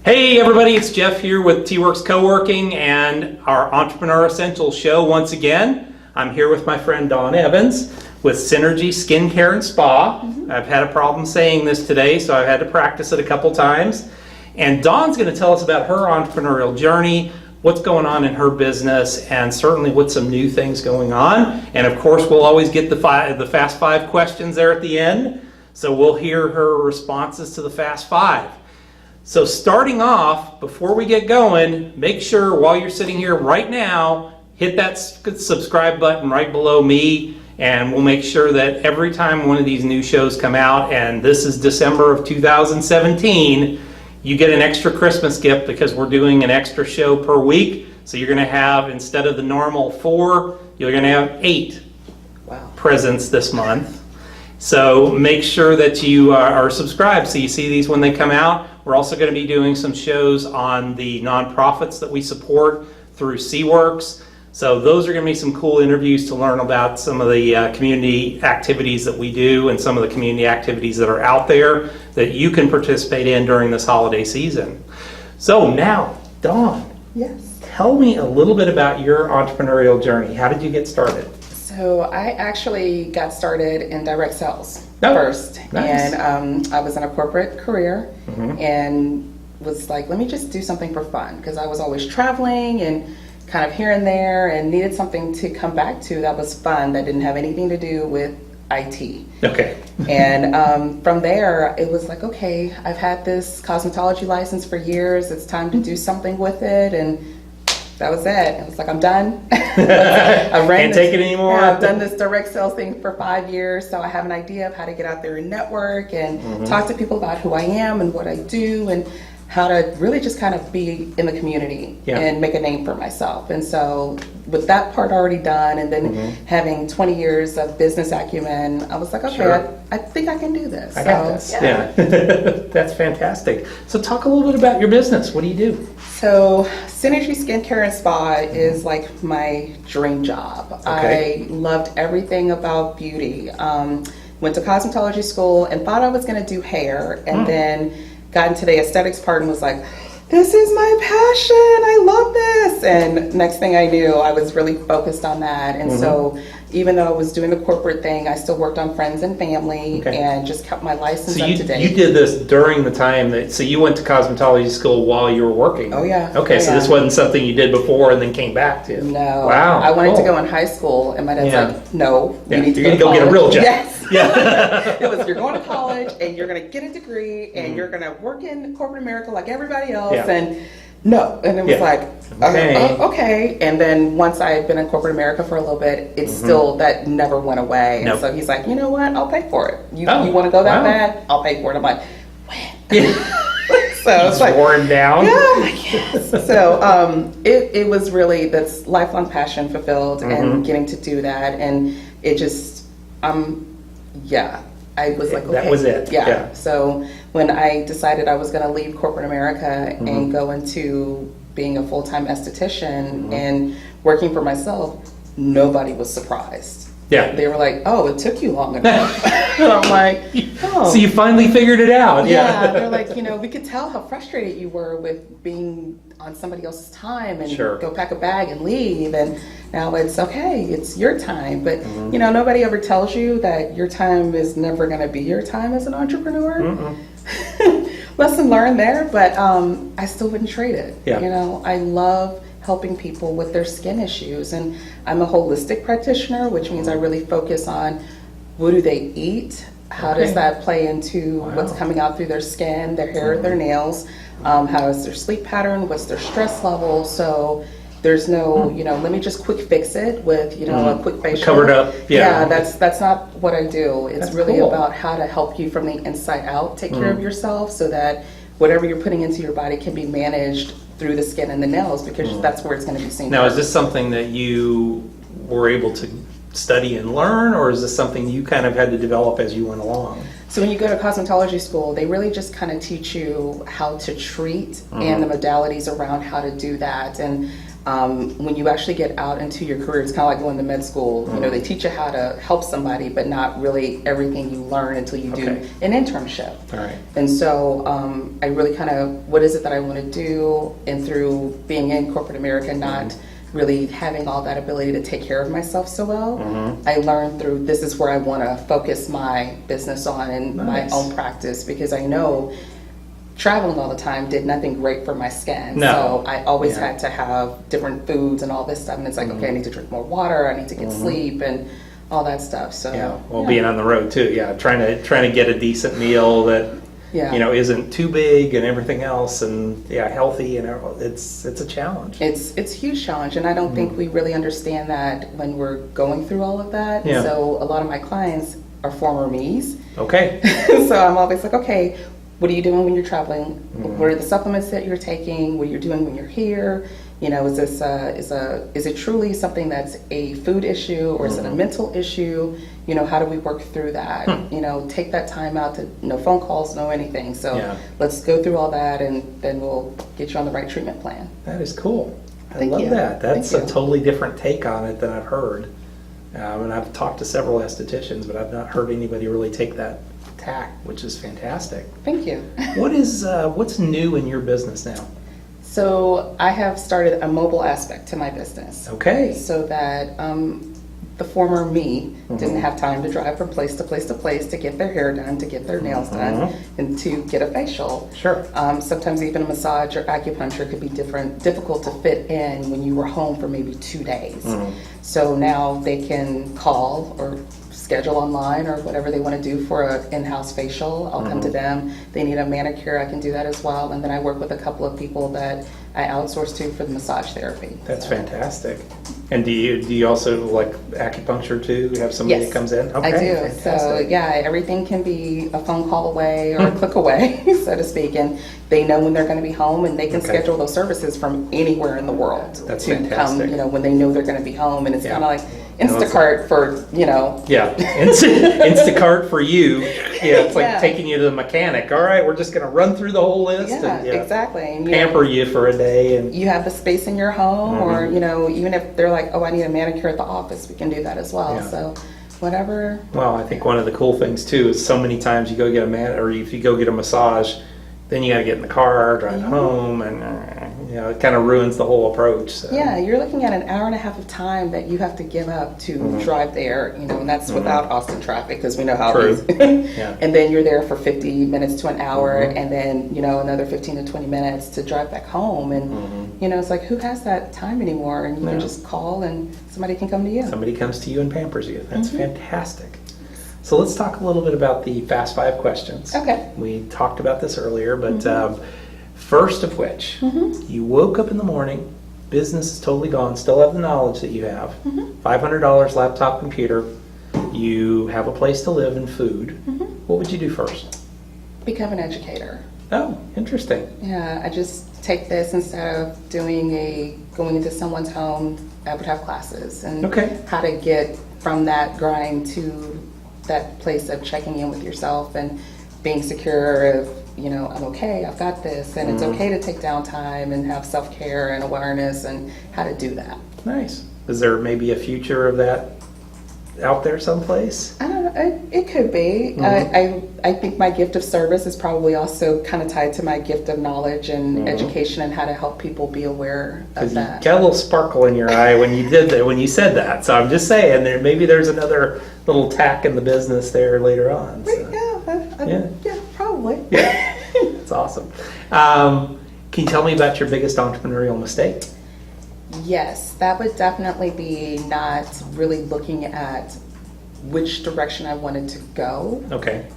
Hey everybody, it's Jeff here with T-Werx Coworking and our Entrepreneur Essentials show once again. I'm here with my friend Dawn Evans with Synergy Skincare and Spa. I've had a problem saying this today, so I've had to practice it a couple times. And Dawn's going to tell us about her entrepreneurial journey, what's going on in her business, and certainly with some new things going on. And of course, we'll always get the Fast Five questions there at the end. So we'll hear her responses to the Fast Five. So starting off, before we get going, make sure while you're sitting here right now, hit that subscribe button right below me, and we'll make sure that every time one of these new shows come out, and this is December of 2017, you get an extra Christmas gift because we're doing an extra show per week. So you're going to have, instead of the normal 4, you're going to have 8 presents this month. So make sure that you are subscribed so you see these when they come out. We're also going to be doing some shows on the nonprofits that we support through T-Werx. So those are going to be some cool interviews to learn about some of the community activities that we do and some of the community activities that are out there that you can participate in during this holiday season. So now, Dawn, yes, tell me a little bit about your entrepreneurial journey. How did you get started? So I actually got started in direct sales first. Nice. And I was in a corporate career and was like, let me just do something for fun, because I was always traveling and kind of here and there and needed something to come back to that was fun, that didn't have anything to do with IT. Okay. And from there, it was like, okay, I've had this cosmetology license for years. It's time to do something with it. And that was it. I was like, I'm done. Can't take it anymore. Yeah, I've done this direct sales thing for 5 years, so I have an idea of how to get out there and network and talk to people about who I am and what I do and how to really just kind of be in the community and make a name for myself. And so with that part already done, and then having 20 years of business acumen, I was like, okay, I think I can do this. I got this. Yeah. That's fantastic. So talk a little bit about your business. What do you do? So Synergy Skincare and Spa is like my dream job. Okay. I loved everything about beauty. Went to cosmetology school and thought I was going to do hair, and then got into the aesthetics part and was like, this is my passion, I love this. And next thing I knew, I was really focused on that. And so even though I was doing the corporate thing, I still worked on friends and family and just kept my license up to date. You did this during the time that, so you went to cosmetology school while you were working? Oh yeah. Okay, so this wasn't something you did before and then came back to? No. Wow. I wanted to go in high school, and my dad's like, no, you need to you're going to go get a real job. Yes. Yeah. It was, you're going to college and you're going to get a degree and you're going to work in corporate America like everybody else. And no. And it was like, okay. And then once I had been in corporate America for a little bit, it's still, that never went away. And so he's like, you know what? I'll pay for it. You want to go that bad? I'll pay for it. I'm like, when? So it's like, worn down. Yeah, yes. So it was really this lifelong passion fulfilled and getting to do that. And it just, I was like, okay. That was it. Yeah. So when I decided I was going to leave corporate America and go into being a full-time esthetician and working for myself, nobody was surprised. Yeah. They were like, oh, it took you long enough. And I'm like, oh. So you finally figured it out. Yeah. They're like, we could tell how frustrated you were with being on somebody else's time and go pack a bag and leave. And now it's okay, it's your time. But, nobody ever tells you that your time is never going to be your time as an entrepreneur. Lesson learned there, but I still wouldn't trade it. Yeah. I love helping people with their skin issues, and I'm a holistic practitioner, which means I really focus on what do they eat, how does that play into what's coming out through their skin, their hair, their nails, how is their sleep pattern, what's their stress level. So there's no, let me just quick fix it with, a quick facial. Covered up. Yeah, that's not what I do. It's really about how to help you from the inside out, take care of yourself so that whatever you're putting into your body can be managed through the skin and the nails, because that's where it's going to be seen. Now, is this something that you were able to study and learn, or is this something you kind of had to develop as you went along? So when you go to cosmetology school, they really just kind of teach you how to treat and the modalities around how to do that. And when you actually get out into your career, it's kind of like going to med school. You know, they teach you how to help somebody, but not really everything you learn until you do an internship. All right. And so I really kind of, what is it that I want to do? And through being in corporate America, not really having all that ability to take care of myself so well, I learned through, this is where I want to focus my business on and my own practice, because I know traveling all the time did nothing great for my skin. No. So I always had to have different foods and all this stuff. And it's like, okay, I need to drink more water. I need to get sleep and all that stuff. So being on the road too. Trying to get a decent meal that you know isn't too big and everything else, and healthy, and it's a challenge. It's a huge challenge, and I don't think we really understand that when we're going through all of that. Yeah. So a lot of my clients are former me's. Okay. So I'm always like, okay, what are you doing when you're traveling? What are the supplements that you're taking? What you're doing when you're here? You know, is it truly something that's a food issue, or is it a mental issue? You know, how do we work through that? You know, take that time out to no phone calls, no anything. So let's go through all that, and then we'll get you on the right treatment plan. That is cool. I Thank love you. that. That's Thank a you. totally different take on it than I've heard. And I've talked to several estheticians, but I've not heard anybody really take that tack, which is fantastic. Thank you. What's new in your business now? So I have started a mobile aspect to my business. Okay. So that the former me didn't have time to drive from place to place to place to get their hair done, to get their nails done, and to get a facial. Sure. Sometimes even a massage or acupuncture could be difficult to fit in when you were home for maybe 2 days. So now they can call or schedule online or whatever they want to do for an in-house facial. I'll come to them. They need a manicure, I can do that as well. And then I work with a couple of people that I outsource to for the massage therapy. That's fantastic. And do you also like acupuncture too? You have somebody that comes in? Okay, I do. fantastic. So everything can be a phone call away or a click away, so to speak. And they know when they're going to be home, and they can schedule those services from anywhere in the world. That's to fantastic. come, when they know they're going to be home. And it's kind of like Instacart for, Instacart for you. It's like taking you to the mechanic. All right, we're just going to run through the whole list. And, exactly. And, pamper you for a day. And you have the space in your home, or, even if they're like, oh, I need a manicure at the office, we can do that as well. Yeah. So whatever. Well, I think one of the cool things too is so many times you go get or if you go get a massage, then you got to get in the car, drive home, and it kind of ruins the whole approach. So. Yeah, you're looking at an hour and a half of time that you have to give up to drive there, and that's without Austin traffic, because we know how it is. And then you're there for 50 minutes to an hour, and then, another 15 to 20 minutes to drive back home. And, it's like, who has that time anymore? And you can just call and somebody can come to you. Somebody comes to you and pampers you. That's fantastic. So let's talk a little bit about the Fast 5 questions. Okay. We talked about this earlier, but first of which, you woke up in the morning, business is totally gone, still have the knowledge that you have, $500 laptop, computer, you have a place to live and food. What would you do first? Become an educator. Oh, interesting. Yeah, I just take this, instead of going into someone's home, I would have classes and how to get from that grind to that place of checking in with yourself and being secure of, I'm okay, I've got this, and it's okay to take downtime and have self-care and awareness and how to do that. Nice. Is there maybe a future of that out there someplace? I don't know, it could be. I think my gift of service is probably also kind of tied to my gift of knowledge and education and how to help people be aware of that. You got a little sparkle in your eye when you did that, when you said that. So I'm just saying, there's another little tack in the business there later on. So. Yeah, probably. Yeah, it's awesome. Can you tell me about your biggest entrepreneurial mistake? Yes, that would definitely be not really looking at which direction I wanted to go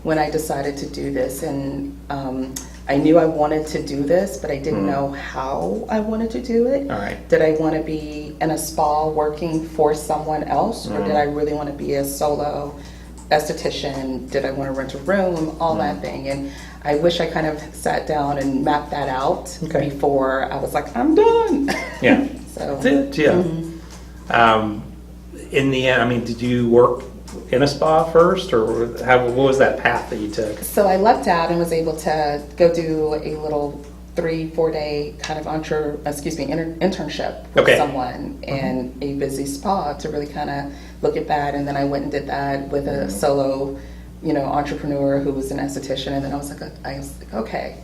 when I decided to do this. And I knew I wanted to do this, but I didn't know how I wanted to do it. All right. Did I want to be in a spa working for someone else, or did I really want to be a solo esthetician, did I want to rent a room, all that thing. And I wish I kind of sat down and mapped that out before I was like, I'm done. Yeah. So That's it, yeah. In the end, I mean, did you work in a spa first, or what was that path that you took? So I lucked out and was able to go do a little 3-4 day kind of internship with someone in a busy spa to really kind of look at that. And then I went and did that with a solo, entrepreneur who was an esthetician. And then I was like, okay,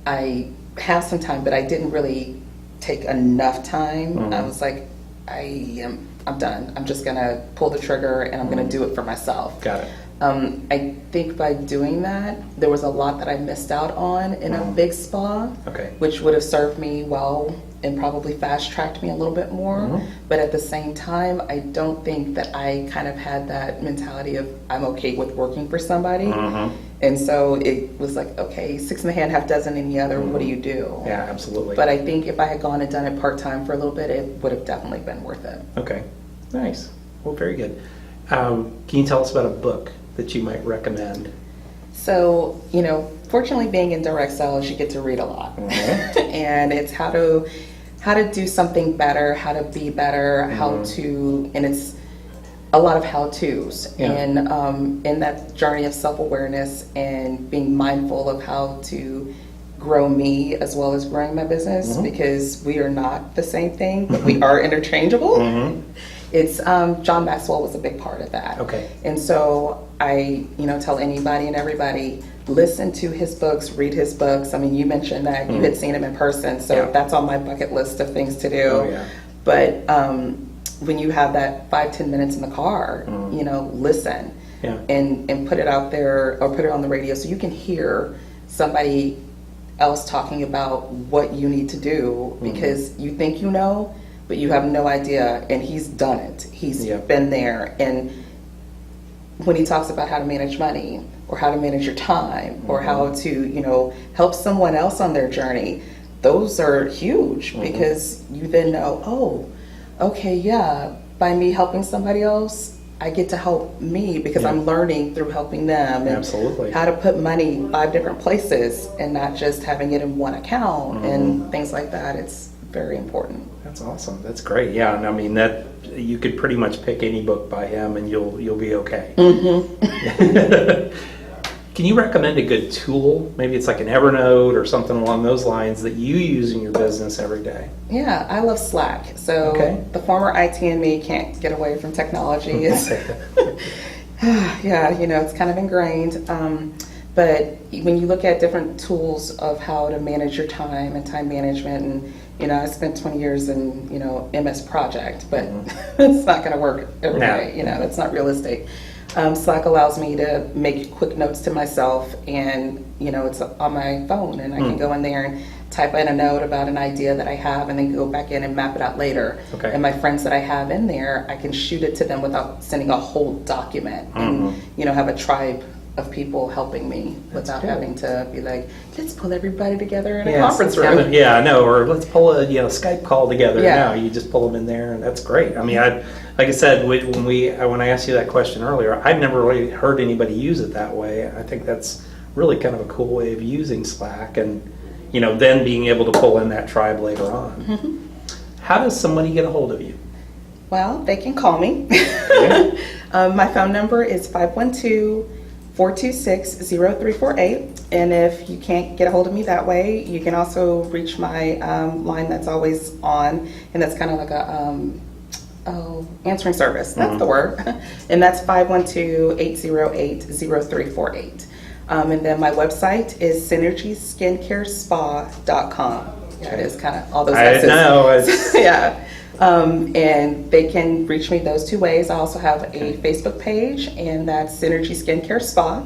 I have some time, but I didn't really take enough time. I was like, I'm done. I'm just gonna pull the trigger and I'm gonna do it for myself. Got it. I think by doing that, there was a lot that I missed out on in a big spa, which would have served me well and probably fast-tracked me a little bit more. But at the same time, I don't think that I kind of had that mentality of I'm okay with working for somebody. And so it was like, okay, 6 in the hand, half dozen in the other, what do you do? Yeah, absolutely. But I think if I had gone and done it part-time for a little bit, it would have definitely been worth it. Okay, nice. Well, very good. Can you tell us about a book that you might recommend? So, fortunately being in direct sales, you get to read a lot. And it's how to do something better, how to be better, and it's a lot of how-tos. And in that journey of self-awareness and being mindful of how to grow me as well as growing my business, because we are not the same thing, but we are interchangeable. It's John Maxwell was a big part of that. And so I, tell anybody and everybody, listen to his books, read his books. I mean, you mentioned that you had seen him in person, so that's on my bucket list of things to do. But when you have that 5-10 minutes in the car, listen and put it out there or put it on the radio so you can hear somebody else talking about what you need to do, because you think but you have no idea, and he's done it. He's been there. And when he talks about how to manage money or how to manage your time or how to, help someone else on their journey, those are huge because you then know, by me helping somebody else, I get to help me because I'm learning through helping them. And how to put money 5 different places and not just having it in one account and things like that. It's very important. That's awesome. That's great. Yeah, and I mean that you could pretty much pick any book by him and you'll be okay. Can you recommend a good tool? Maybe it's like an Evernote or something along those lines that you use in your business every day. Yeah, I love Slack. So the former IT in me can't get away from technology. It's it's kind of ingrained. But when you look at different tools of how to manage your time and time management, and I spent 20 years in MS Project, but it's not going to work every day. That's not realistic. Slack allows me to make quick notes to myself, and it's on my phone, and I can go in there and type in a note about an idea that I have, and then go back in and map it out later. And my friends that I have in there, I can shoot it to them without sending a whole document, and have a tribe of people helping me without having to be like, let's pull everybody together in a conference room. Or let's pull a Skype call together. No, you just pull them in there, and that's great. I mean, like I said, when I asked you that question earlier, I'd never really heard anybody use it that way. I think that's really kind of a cool way of using Slack, and then being able to pull in that tribe later on. How does somebody get a hold of you? Well, they can call me. My phone number is 512-426-0348, and if you can't get a hold of me that way, you can also reach my line that's always on, and that's kind of like a answering service. That's the word. And that's 512-808-0348. And then my website is synergyskincarespa.com. It is kind of all those S's. I know. And they can reach me those 2 ways. I also have a Facebook page, and that's Synergy Skincare Spa.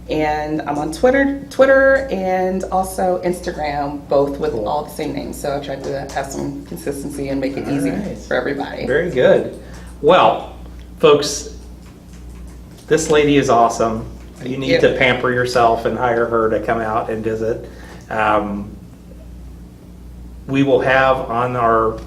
And I'm on Twitter and also Instagram, both with all the same names. So I tried to have some consistency and make it easy for everybody. Very good. Well, folks, this lady is awesome. You need to pamper yourself and hire her to come out and visit. We will have on our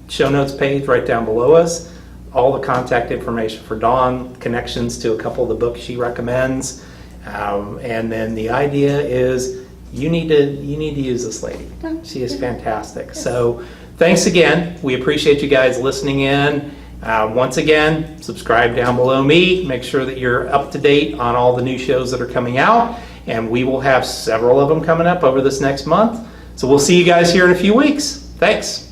show notes page right down below us all the contact information for Dawn, connections to a couple of the books she recommends. And then the idea is you need to use this lady. She is fantastic. So thanks again. We appreciate you guys listening in. Once again, subscribe down below me. Make sure that you're up to date on all the new shows that are coming out. And we will have several of them coming up over this next month. So we'll see you guys here in a few weeks. Thanks.